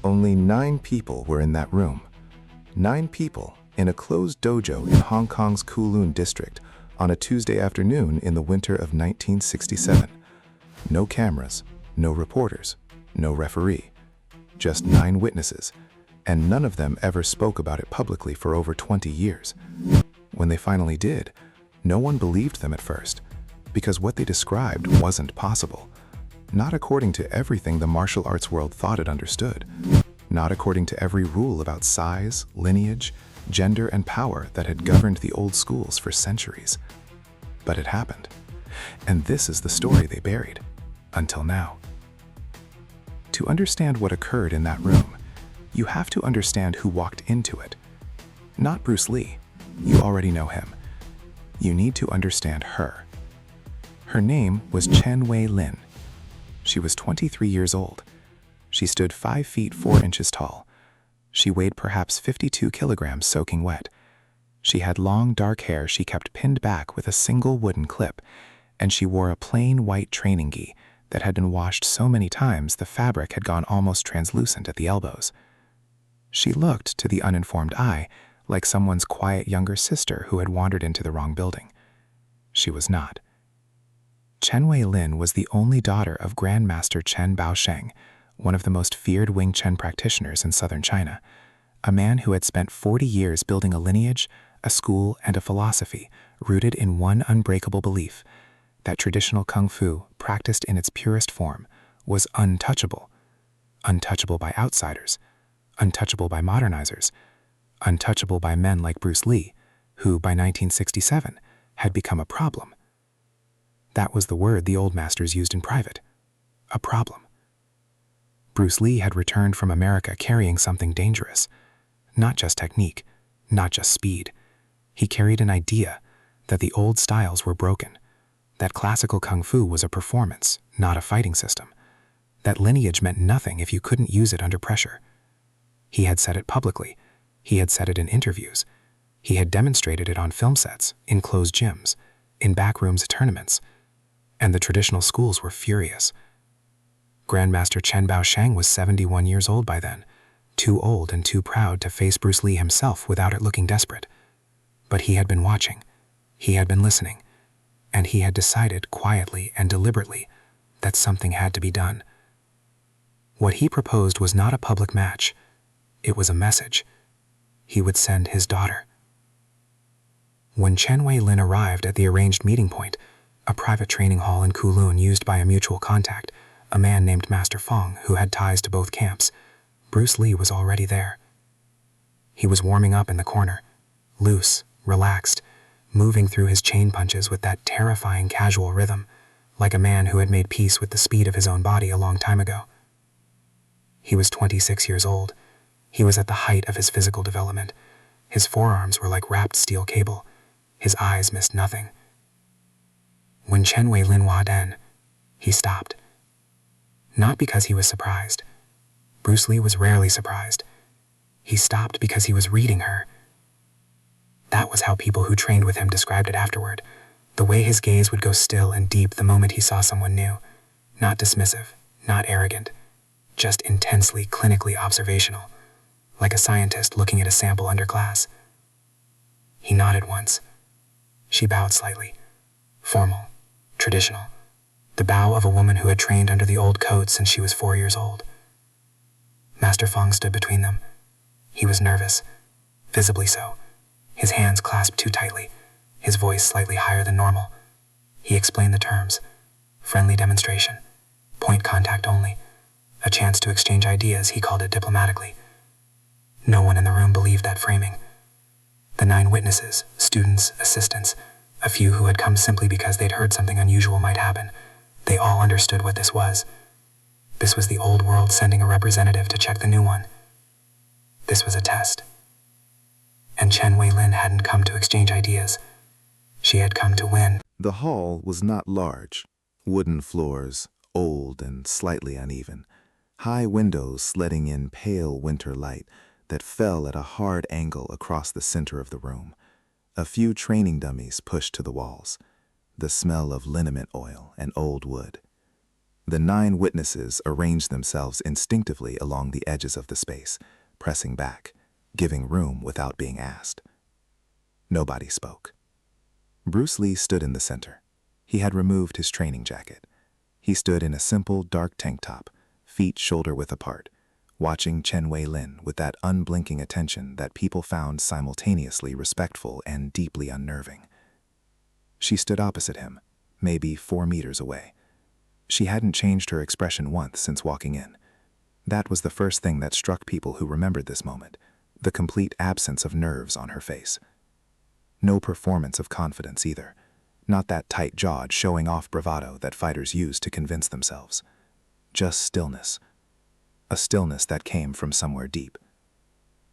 Only 9 people were in that room. 9 people in a closed dojo in Hong Kong's Kowloon district on a Tuesday afternoon in the winter of 1967. No cameras, no reporters, no referee. Just 9 witnesses, and none of them ever spoke about it publicly for over 20 years. When they finally did, no one believed them at first, because what they described wasn't possible. Not according to everything the martial arts world thought it understood. Not according to every rule about size, lineage, gender, and power that had governed the old schools for centuries. But it happened. And this is the story they buried, until now. To understand what occurred in that room, you have to understand who walked into it. Not Bruce Lee. You already know him. You need to understand her. Her name was Chen Wei Lin. She was 23 years old. She stood 5 feet 4 inches tall. She weighed perhaps 52 kilograms soaking wet. She had long dark hair she kept pinned back with a single wooden clip, and she wore a plain white training gi that had been washed so many times the fabric had gone almost translucent at the elbows. She looked, to the uninformed eye, like someone's quiet younger sister who had wandered into the wrong building. She was not. Chen Wei Lin was the only daughter of Grandmaster Chen Baosheng, one of the most feared Wing Chun practitioners in southern China, a man who had spent 40 years building a lineage, a school, and a philosophy rooted in one unbreakable belief, that traditional kung fu, practiced in its purest form, was untouchable. Untouchable by outsiders, untouchable by modernizers, untouchable by men like Bruce Lee, who, by 1967, had become a problem. That was the word the old masters used in private. A problem. Bruce Lee had returned from America carrying something dangerous. Not just technique, not just speed. He carried an idea that the old styles were broken, that classical kung fu was a performance, not a fighting system, that lineage meant nothing if you couldn't use it under pressure. He had said it publicly. He had said it in interviews. He had demonstrated it on film sets, in closed gyms, in back rooms at tournaments. And the traditional schools were furious. Grandmaster Chen Baosheng was 71 years old by then, too old and too proud to face Bruce Lee himself without it looking desperate. But he had been watching, he had been listening, and he had decided quietly and deliberately that something had to be done. What he proposed was not a public match, it was a message. He would send his daughter. When Chen Wei Lin arrived at the arranged meeting point, a private training hall in Kowloon used by a mutual contact, a man named Master Fong who had ties to both camps, Bruce Lee was already there. He was warming up in the corner, loose, relaxed, moving through his chain punches with that terrifying casual rhythm, like a man who had made peace with the speed of his own body a long time ago. He was 26 years old. He was at the height of his physical development. His forearms were like wrapped steel cable. His eyes missed nothing. When Chen Wei Lin walked in, he stopped. Not because he was surprised. Bruce Lee was rarely surprised. He stopped because he was reading her. That was how people who trained with him described it afterward, the way his gaze would go still and deep the moment he saw someone new. Not dismissive, not arrogant, just intensely, clinically observational, like a scientist looking at a sample under glass. He nodded once. She bowed slightly, formal, traditional, the bow of a woman who had trained under the old code since she was 4 years old. Master Fong stood between them. He was nervous, visibly so, his hands clasped too tightly, his voice slightly higher than normal. He explained the terms: friendly demonstration, point contact only, a chance to exchange ideas, he called it diplomatically. No one in the room believed that framing. The 9 witnesses, students, assistants, a few who had come simply because they'd heard something unusual might happen, they all understood what this was. This was the old world sending a representative to check the new one. This was a test. And Chen Wei Lin hadn't come to exchange ideas. She had come to win. The hall was not large. Wooden floors, old and slightly uneven. High windows letting in pale winter light that fell at a hard angle across the center of the room. A few training dummies pushed to the walls. The smell of liniment oil and old wood. The 9 witnesses arranged themselves instinctively along the edges of the space, pressing back, giving room without being asked. Nobody spoke. Bruce Lee stood in the center. He had removed his training jacket. He stood in a simple, dark tank top, feet shoulder-width apart, watching Chen Wei-lin with that unblinking attention that people found simultaneously respectful and deeply unnerving. She stood opposite him, maybe 4 meters away. She hadn't changed her expression once since walking in. That was the first thing that struck people who remembered this moment, the complete absence of nerves on her face. No performance of confidence either, not that tight-jawed, showing-off bravado that fighters use to convince themselves. Just stillness. A stillness that came from somewhere deep.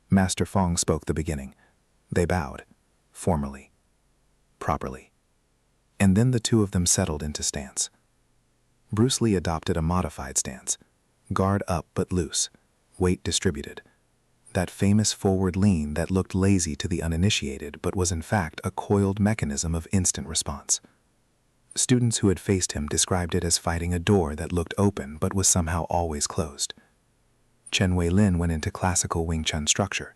Master Fong spoke the beginning. They bowed, formally, properly. And then the two of them settled into stance. Bruce Lee adopted a modified stance, guard up but loose, weight distributed. That famous forward lean that looked lazy to the uninitiated but was in fact a coiled mechanism of instant response. Students who had faced him described it as fighting a door that looked open but was somehow always closed. Chen Wei-lin went into classical Wing Chun structure,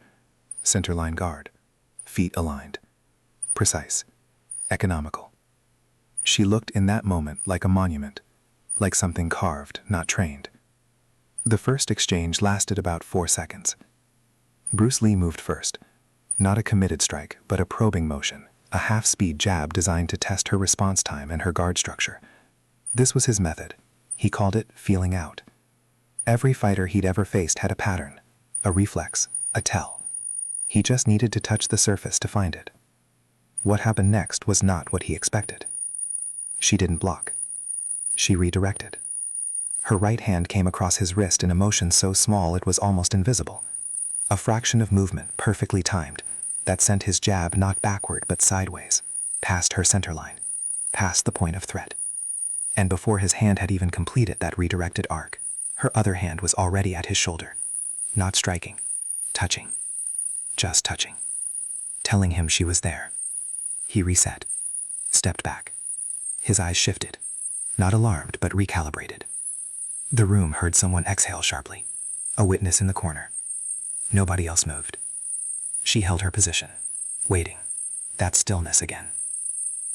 centerline guard, feet aligned, precise, economical. She looked in that moment like a monument, like something carved, not trained. The first exchange lasted about 4 seconds. Bruce Lee moved first. Not a committed strike, but a probing motion, a half-speed jab designed to test her response time and her guard structure. This was his method. He called it feeling out. Every fighter he'd ever faced had a pattern, a reflex, a tell. He just needed to touch the surface to find it. What happened next was not what he expected. She didn't block. She redirected. Her right hand came across his wrist in a motion so small it was almost invisible. A fraction of movement, perfectly timed, that sent his jab not backward but sideways, past her center line, past the point of threat. And before his hand had even completed that redirected arc, her other hand was already at his shoulder. Not striking, touching, just touching, telling him she was there. He reset, stepped back. His eyes shifted, not alarmed but recalibrated. The room heard someone exhale sharply, a witness in the corner. Nobody else moved. She held her position, waiting. That stillness again.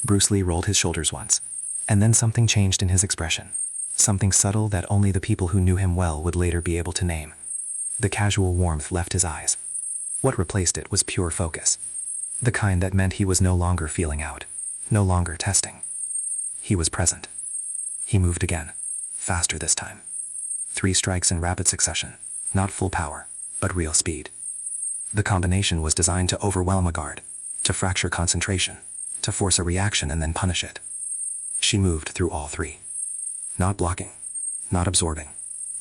Bruce Lee rolled his shoulders once, and then something changed in his expression. Something subtle that only the people who knew him well would later be able to name. The casual warmth left his eyes. What replaced it was pure focus. The kind that meant he was no longer feeling out, no longer testing. He was present. He moved again, faster this time. 3 strikes in rapid succession, not full power, but real speed. The combination was designed to overwhelm a guard, to fracture concentration, to force a reaction and then punish it. She moved through all 3. Not blocking, not absorbing,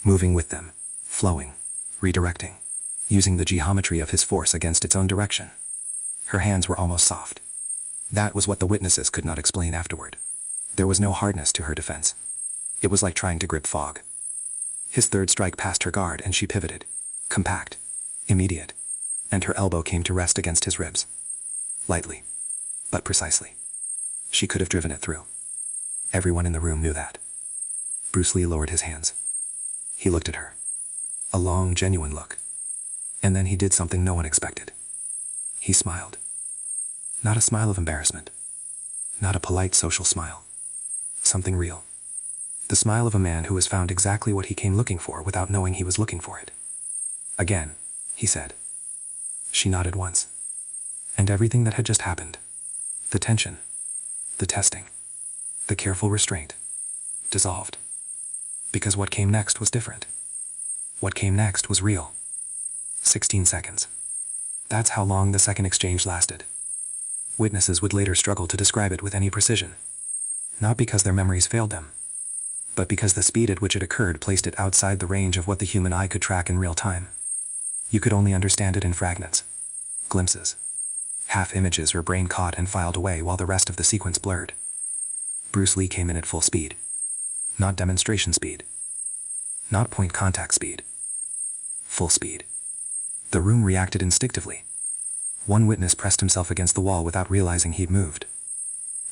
moving with them, flowing, redirecting, using the geometry of his force against its own direction. Her hands were almost soft. That was what the witnesses could not explain afterward. There was no hardness to her defense. It was like trying to grip fog. His third strike passed her guard and she pivoted, compact, immediate, and her elbow came to rest against his ribs. Lightly, but precisely. She could have driven it through. Everyone in the room knew that. Bruce Lee lowered his hands. He looked at her. A long, genuine look. And then he did something no one expected. He smiled. Not a smile of embarrassment. Not a polite social smile. Something real. The smile of a man who has found exactly what he came looking for without knowing he was looking for it. Again, he said. She nodded once. And everything that had just happened, the tension, the testing, the careful restraint, dissolved. Because what came next was different. What came next was real. 16 seconds. That's how long the second exchange lasted. Witnesses would later struggle to describe it with any precision. Not because their memories failed them, but because the speed at which it occurred placed it outside the range of what the human eye could track in real time. You could only understand it in fragments, glimpses, half-images her brain caught and filed away while the rest of the sequence blurred. Bruce Lee came in at full speed. Not demonstration speed. Not point contact speed. Full speed. The room reacted instinctively. One witness pressed himself against the wall without realizing he'd moved.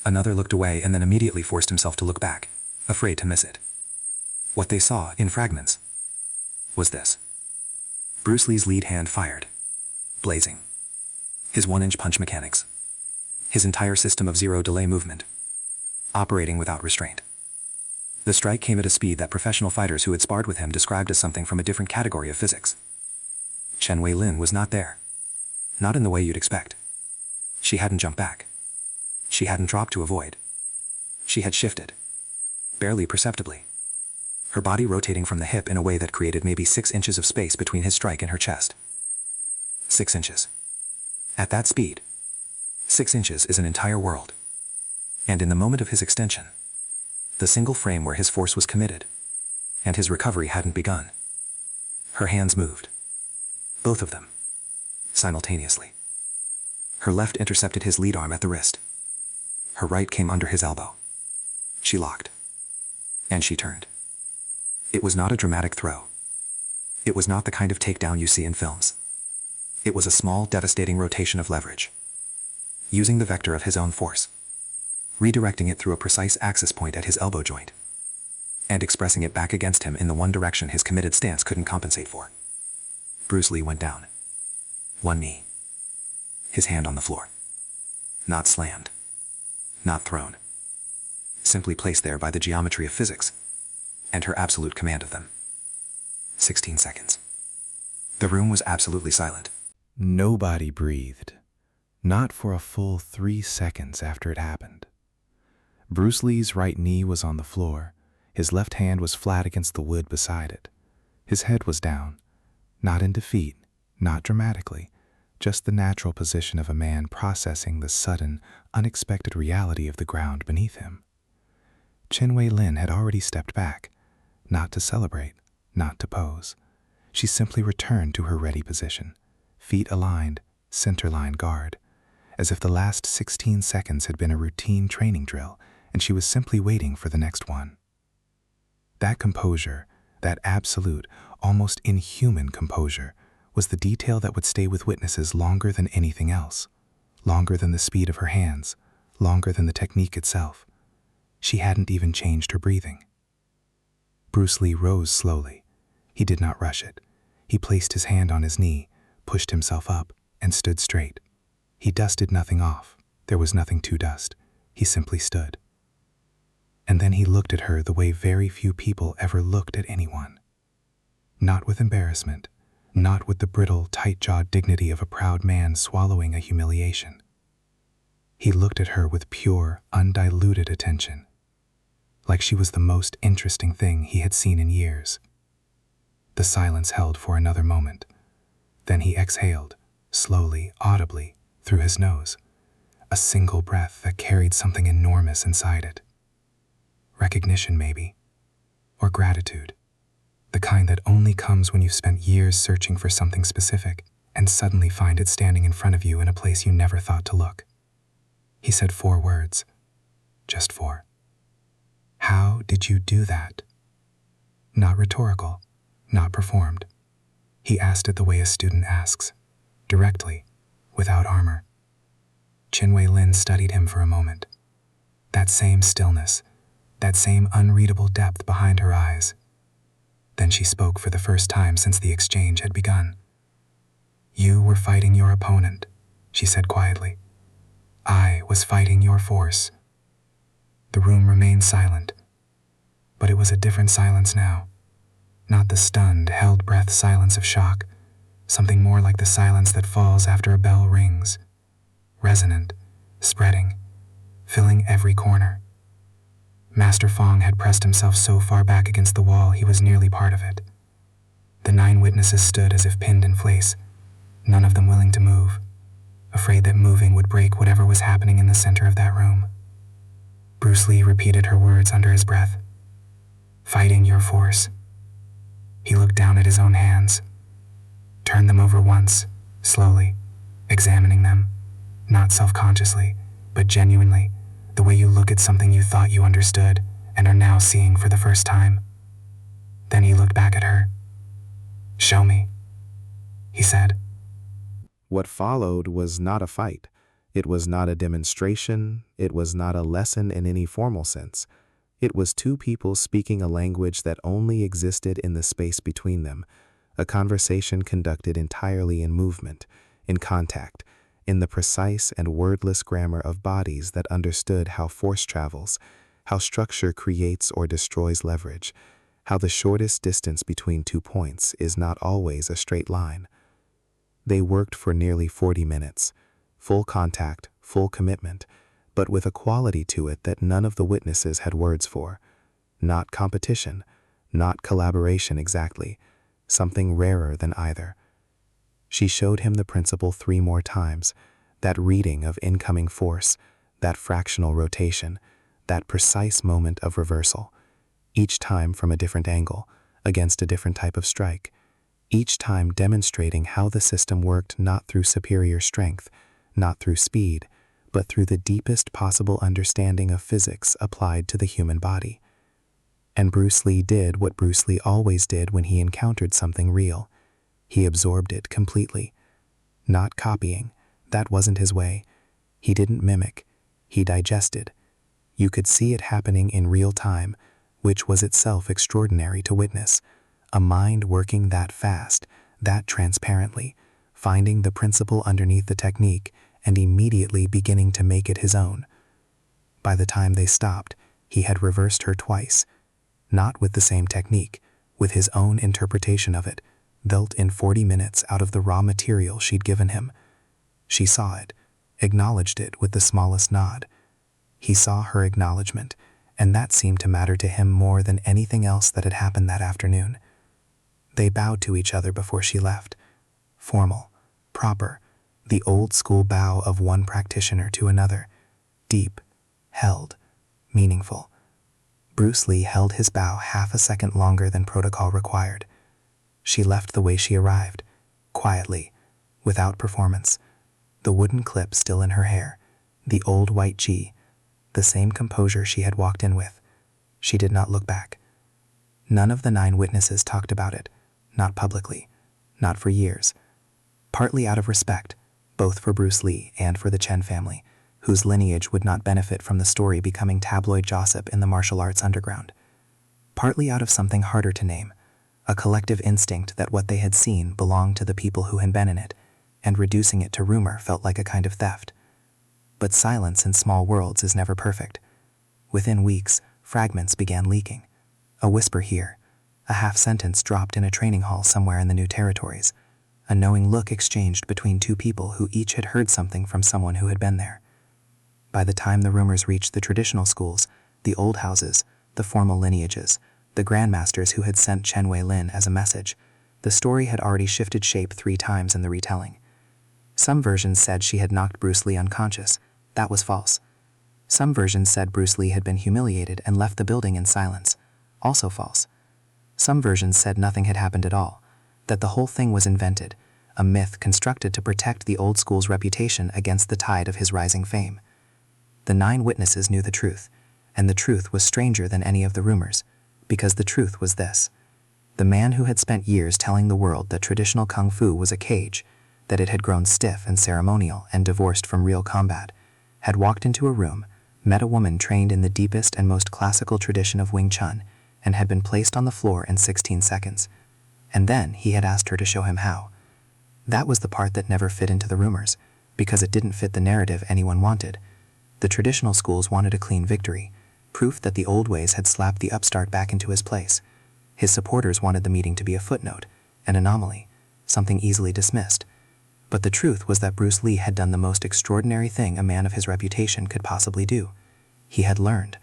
Another looked away and then immediately forced himself to look back, afraid to miss it. What they saw, in fragments, was this. Bruce Lee's lead hand fired, blazing. His 1-inch punch mechanics. His entire system of zero-delay movement, operating without restraint. The strike came at a speed that professional fighters who had sparred with him described as something from a different category of physics. Chen Wei-lin was not there. Not in the way you'd expect. She hadn't jumped back. She hadn't dropped to avoid. She had shifted. Barely perceptibly. Her body rotating from the hip in a way that created maybe 6 inches of space between his strike and her chest. 6 inches. At that speed, 6 inches is an entire world. And in the moment of his extension, the single frame where his force was committed, and his recovery hadn't begun, her hands moved. Both of them. Simultaneously. Her left intercepted his lead arm at the wrist. Her right came under his elbow. She locked. And she turned. It was not a dramatic throw. It was not the kind of takedown you see in films. It was a small, devastating rotation of leverage. Using the vector of his own force. Redirecting it through a precise axis point at his elbow joint. And expressing it back against him in the one direction his committed stance couldn't compensate for. Bruce Lee went down. One knee. His hand on the floor. Not slammed. Not thrown. Simply placed there by the geometry of physics. And her absolute command of them. 16 seconds. The room was absolutely silent. Nobody breathed. Not for a full 3 seconds after it happened. Bruce Lee's right knee was on the floor. His left hand was flat against the wood beside it. His head was down. Not in defeat, not dramatically, just the natural position of a man processing the sudden, unexpected reality of the ground beneath him. Chen Wei-lin had already stepped back, not to celebrate, not to pose. She simply returned to her ready position, feet aligned, center-line guard, as if the last 16 seconds had been a routine training drill and she was simply waiting for the next one. That composure, that absolute, almost inhuman composure, was the detail that would stay with witnesses longer than anything else, longer than the speed of her hands, longer than the technique itself. She hadn't even changed her breathing. Bruce Lee rose slowly. He did not rush it. He placed his hand on his knee, pushed himself up, and stood straight. He dusted nothing off. There was nothing to dust. He simply stood. And then he looked at her the way very few people ever looked at anyone. Not with embarrassment, not with the brittle, tight-jawed dignity of a proud man swallowing a humiliation. He looked at her with pure, undiluted attention, like she was the most interesting thing he had seen in years. The silence held for another moment. Then he exhaled, slowly, audibly, through his nose, a single breath that carried something enormous inside it. Recognition, maybe, or gratitude, the kind that only comes when you've spent years searching for something specific and suddenly find it standing in front of you in a place you never thought to look. He said 4 words, just 4. How did you do that? Not rhetorical, not performed. He asked it the way a student asks, directly, without armor. Chen Wei-lin studied him for a moment. That same stillness, that same unreadable depth behind her eyes. Then she spoke for the first time since the exchange had begun. You were fighting your opponent, she said quietly. I was fighting your force. The room remained silent, but it was a different silence now. Not the stunned, held-breath silence of shock, something more like the silence that falls after a bell rings, resonant, spreading, filling every corner. Master Fong had pressed himself so far back against the wall he was nearly part of it. The 9 witnesses stood as if pinned in place, none of them willing to move, afraid that moving would break whatever was happening in the center of that room. Bruce Lee repeated her words under his breath. Fighting your force. He looked down at his own hands, turned them over once, slowly, examining them, not self-consciously, but genuinely, the way you look at something you thought you understood and are now seeing for the first time. Then he looked back at her. Show me, he said. What followed was not a fight. It was not a demonstration. It was not a lesson in any formal sense. It was two people speaking a language that only existed in the space between them, a conversation conducted entirely in movement, in contact, in the precise and wordless grammar of bodies that understood how force travels, how structure creates or destroys leverage, how the shortest distance between 2 points is not always a straight line. They worked for nearly 40 minutes, full contact, full commitment, but with a quality to it that none of the witnesses had words for. Not competition, not collaboration exactly, something rarer than either. She showed him the principle 3 more times, that reading of incoming force, that fractional rotation, that precise moment of reversal, each time from a different angle, against a different type of strike, each time demonstrating how the system worked not through superior strength, not through speed, but through the deepest possible understanding of physics applied to the human body. And Bruce Lee did what Bruce Lee always did when he encountered something real. He absorbed it completely. Not copying, that wasn't his way. He didn't mimic, he digested. You could see it happening in real time, which was itself extraordinary to witness. A mind working that fast, that transparently, finding the principle underneath the technique, and immediately beginning to make it his own. By the time they stopped, he had reversed her twice, not with the same technique, with his own interpretation of it, built in 40 minutes out of the raw material she'd given him. She saw it, acknowledged it with the smallest nod. He saw her acknowledgement, and that seemed to matter to him more than anything else that had happened that afternoon. They bowed to each other before she left. Formal, proper, the old-school bow of one practitioner to another, deep, held, meaningful. Bruce Lee held his bow half a second longer than protocol required. She left the way she arrived, quietly, without performance, the wooden clip still in her hair, the old white G, the same composure she had walked in with. She did not look back. None of the 9 witnesses talked about it, not publicly, not for years, partly out of respect, both for Bruce Lee and for the Chen family, whose lineage would not benefit from the story becoming tabloid gossip in the martial arts underground. Partly out of something harder to name, a collective instinct that what they had seen belonged to the people who had been in it, and reducing it to rumor felt like a kind of theft. But silence in small worlds is never perfect. Within weeks, fragments began leaking. A whisper here, a half-sentence dropped in a training hall somewhere in the New Territories, a knowing look exchanged between 2 people who each had heard something from someone who had been there. By the time the rumors reached the traditional schools, the old houses, the formal lineages, the Grandmasters who had sent Chen Wei-lin as a message, the story had already shifted shape 3 times in the retelling. Some versions said she had knocked Bruce Lee unconscious. That was false. Some versions said Bruce Lee had been humiliated and left the building in silence. Also false. Some versions said nothing had happened at all, that the whole thing was invented, a myth constructed to protect the old school's reputation against the tide of his rising fame. The 9 witnesses knew the truth, and the truth was stranger than any of the rumors, because the truth was this. The man who had spent years telling the world that traditional kung fu was a cage, that it had grown stiff and ceremonial and divorced from real combat, had walked into a room, met a woman trained in the deepest and most classical tradition of Wing Chun, and had been placed on the floor in 16 seconds. And then he had asked her to show him how. That was the part that never fit into the rumors, because it didn't fit the narrative anyone wanted. The traditional schools wanted a clean victory, proof that the old ways had slapped the upstart back into his place. His supporters wanted the meeting to be a footnote, an anomaly, something easily dismissed. But the truth was that Bruce Lee had done the most extraordinary thing a man of his reputation could possibly do. He had learned.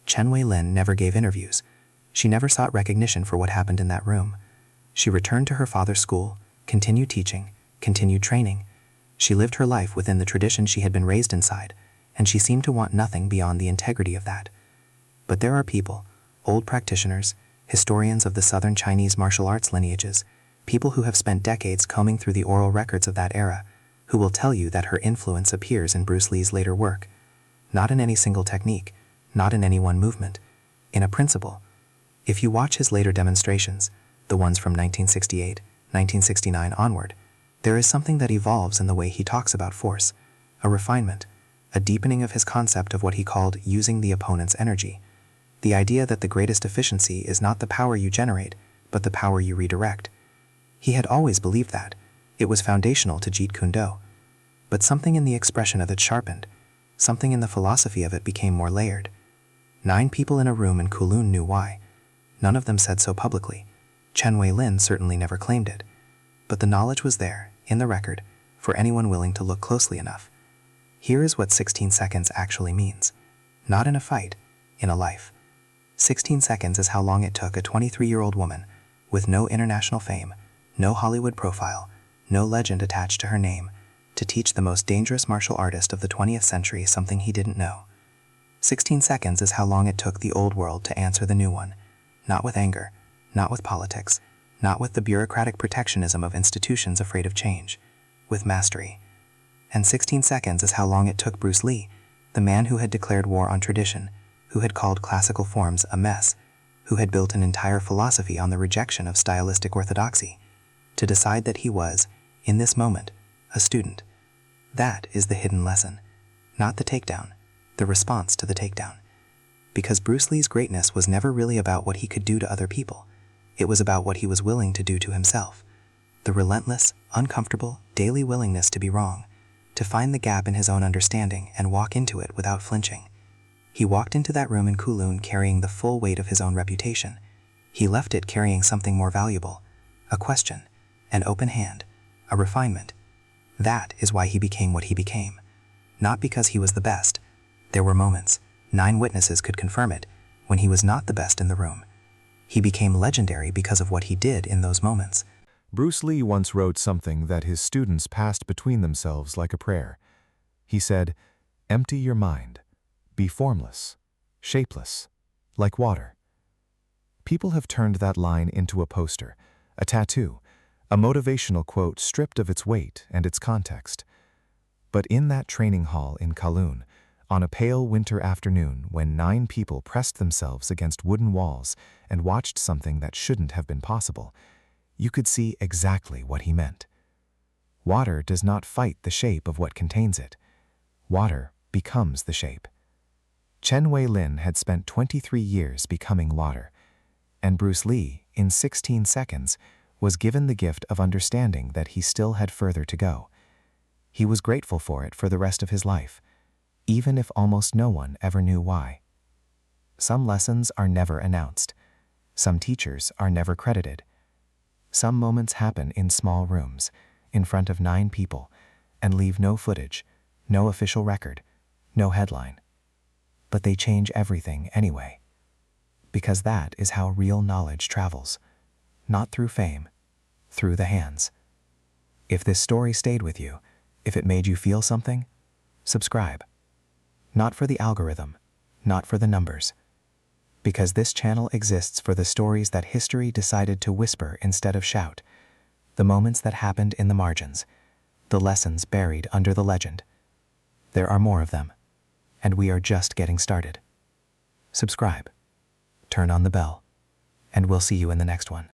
Chen Wei-lin never gave interviews. She never sought recognition for what happened in that room. She returned to her father's school, continued teaching, continued training. She lived her life within the tradition she had been raised inside, and she seemed to want nothing beyond the integrity of that. But there are people, old practitioners, historians of the southern Chinese martial arts lineages, people who have spent decades combing through the oral records of that era, who will tell you that her influence appears in Bruce Lee's later work. Not in any single technique, not in any one movement, in a principle. If you watch his later demonstrations, the ones from 1968, 1969 onward, there is something that evolves in the way he talks about force, a refinement, a deepening of his concept of what he called using the opponent's energy. The idea that the greatest efficiency is not the power you generate, but the power you redirect. He had always believed that. It was foundational to Jeet Kune Do. But something in the expression of it sharpened. Something in the philosophy of it became more layered. 9 people in a room in Kowloon knew why. None of them said so publicly. Chen Wei-lin certainly never claimed it. But the knowledge was there, in the record, for anyone willing to look closely enough. Here is what 16 seconds actually means. Not in a fight, in a life. 16 seconds is how long it took a 23-year-old woman, with no international fame, no Hollywood profile, no legend attached to her name, to teach the most dangerous martial artist of the 20th century something he didn't know. 16 seconds is how long it took the old world to answer the new one, not with anger, not with politics, not with the bureaucratic protectionism of institutions afraid of change, with mastery. And 16 seconds is how long it took Bruce Lee, the man who had declared war on tradition, who had called classical forms a mess, who had built an entire philosophy on the rejection of stylistic orthodoxy, to decide that he was, in this moment, a student. That is the hidden lesson, not the takedown, the response to the takedown. Because Bruce Lee's greatness was never really about what he could do to other people. It was about what he was willing to do to himself. The relentless, uncomfortable, daily willingness to be wrong, to find the gap in his own understanding and walk into it without flinching. He walked into that room in Kowloon carrying the full weight of his own reputation. He left it carrying something more valuable, a question, an open hand, a refinement. That is why he became what he became. Not because he was the best. There were moments, 9 witnesses could confirm it, when he was not the best in the room. He became legendary because of what he did in those moments. Bruce Lee once wrote something that his students passed between themselves like a prayer. He said, "Empty your mind. Be formless, shapeless, like water." People have turned that line into a poster, a tattoo, a motivational quote stripped of its weight and its context. But in that training hall in Kowloon, on a pale winter afternoon when 9 people pressed themselves against wooden walls and watched something that shouldn't have been possible, you could see exactly what he meant. Water does not fight the shape of what contains it. Water becomes the shape. Chen Wei-lin had spent 23 years becoming water, and Bruce Lee, in 16 seconds, was given the gift of understanding that he still had further to go. He was grateful for it for the rest of his life, even if almost no one ever knew why. Some lessons are never announced. Some teachers are never credited. Some moments happen in small rooms, in front of 9 people, and leave no footage, no official record, no headline. But they change everything anyway. Because that is how real knowledge travels. Not through fame, through the hands. If this story stayed with you, if it made you feel something, subscribe. Not for the algorithm, not for the numbers. Because this channel exists for the stories that history decided to whisper instead of shout, the moments that happened in the margins, the lessons buried under the legend. There are more of them, and we are just getting started. Subscribe, turn on the bell, and we'll see you in the next one.